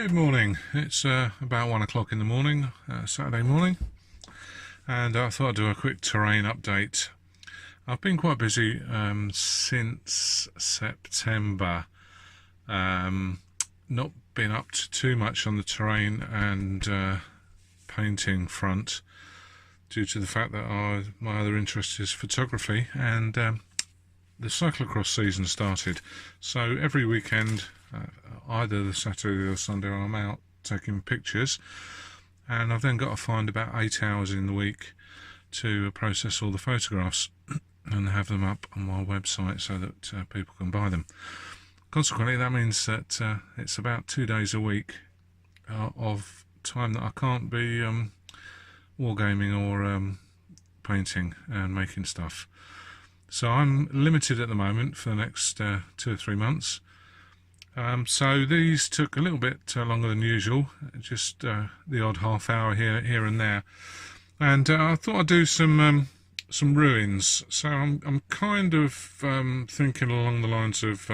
Good morning. It's about 1 o'clock in the morning, Saturday morning, and I thought I'd do a quick terrain update. I've been quite busy since September, not been up to too much on the terrain and painting front due to the fact that my other interest is photography, and the cyclocross season started. So every weekend, either the Saturday or Sunday, I'm out taking pictures, and I've then got to find about 8 hours in the week to process all the photographs and have them up on my website so that people can buy them. Consequently, that means that it's about 2 days a week of time that I can't be wargaming or painting and making stuff. So I'm limited at the moment for the next 2 or 3 months. So these took a little bit longer than usual, just the odd half hour here and there. And I thought I'd do some ruins. So I'm kind of thinking along the lines of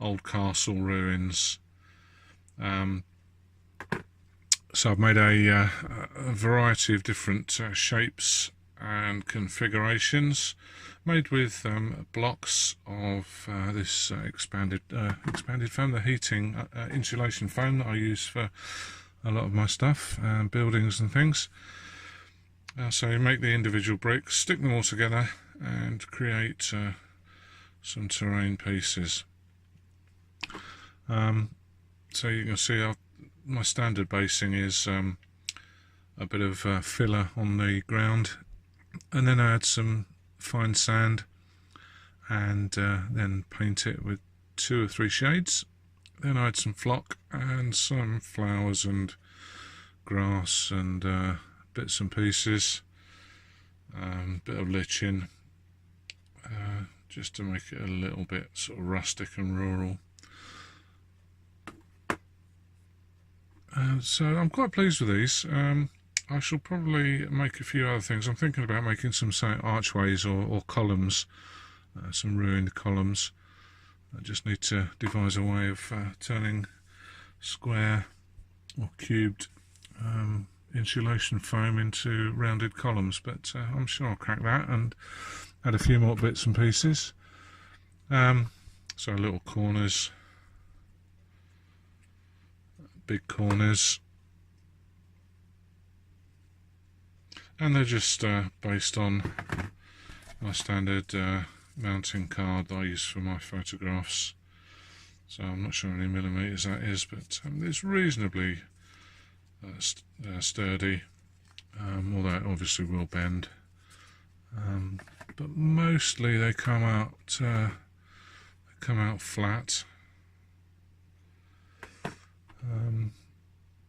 old castle ruins. So I've made a variety of different shapes and configurations, made with blocks of this expanded foam, the heating insulation foam that I use for a lot of my stuff, buildings and things. So you make the individual bricks, stick them all together, and create some terrain pieces. So you can see my standard basing is a bit of filler on the ground, and then I add some fine sand and then paint it with 2 or 3 shades. Then I add some flock and some flowers and grass and bits and pieces, bit of lichen, just to make it a little bit sort of rustic and rural. So I'm quite pleased with these. I shall probably make a few other things. I'm thinking about making some, say, archways or columns, some ruined columns. I just need to devise a way of turning square or cubed insulation foam into rounded columns, but I'm sure I'll crack that and add a few more bits and pieces. So little corners, big corners, and they're just based on my standard mounting card that I use for my photographs. So I'm not sure how many millimeters that is, but it's reasonably sturdy, although it obviously will bend. But mostly they come out flat.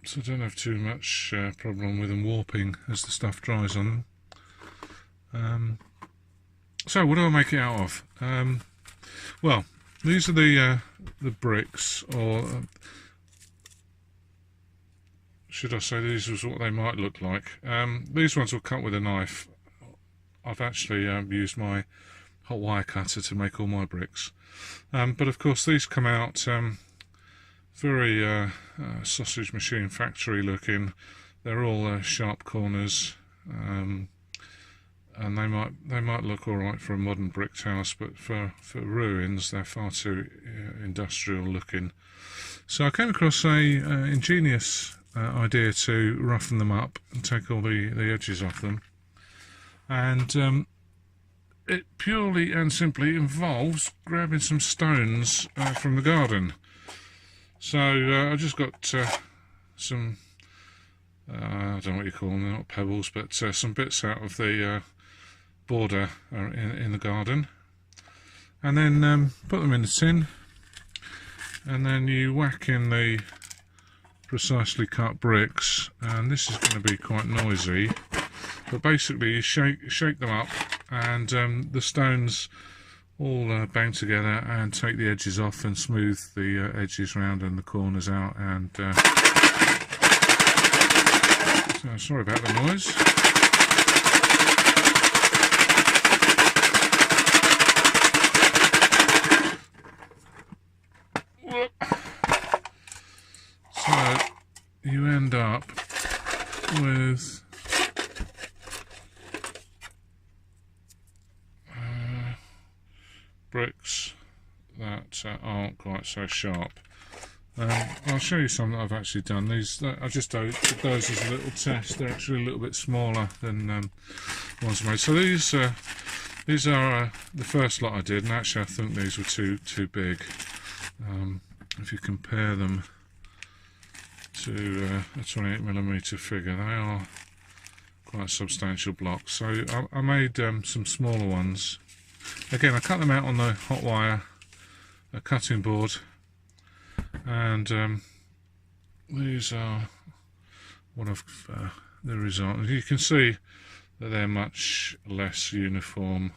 So I don't have too much problem with them warping as the stuff dries on them. So what do I make it out of? Well, these are the bricks, or should I say these is what they might look like. These ones were cut with a knife. I've actually used my hot wire cutter to make all my bricks. But of course these come out very sausage machine factory looking. They're all sharp corners, and they might look all right for a modern bricked house, but for ruins they're far too industrial looking. So I came across a ingenious idea to roughen them up and take all the edges off them, and it purely and simply involves grabbing some stones from the garden. So I just got some, I don't know what you call them, they're not pebbles, but some bits out of the border in the garden, and then put them in the tin, and then you whack in the precisely cut bricks, and this is going to be quite noisy, but basically you shake them up, and the stones all bang together and take the edges off and smooth the edges round and the corners out, and so sorry about the noise. So with bricks that aren't quite so sharp. I'll show you some that I've actually done. These I just did those as a little test. They're actually a little bit smaller than ones I made. So these are the first lot I did, and actually I think these were too big. If you compare them to a 28mm figure, they are quite substantial blocks. So I made some smaller ones. Again, I cut them out on the hot wire, a cutting board, and these are what I've the result. You can see that they're much less uniform.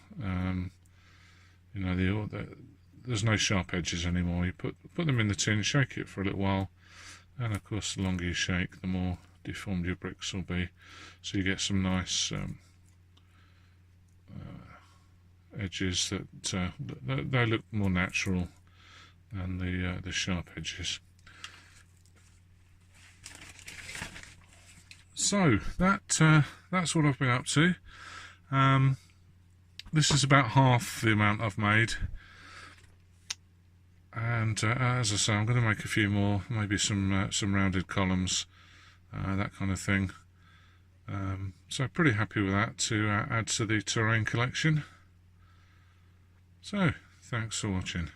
You know, there's no sharp edges anymore. You put them in the tin, shake it for a little while, and of course the longer you shake, the more deformed your bricks will be. So you get some nice edges that they look more natural than the sharp edges. So that's what I've been up to. This is about half the amount I've made, and as I say, I'm going to make a few more, maybe some rounded columns, that kind of thing. So pretty happy with that to add to the terrain collection. So thanks for watching.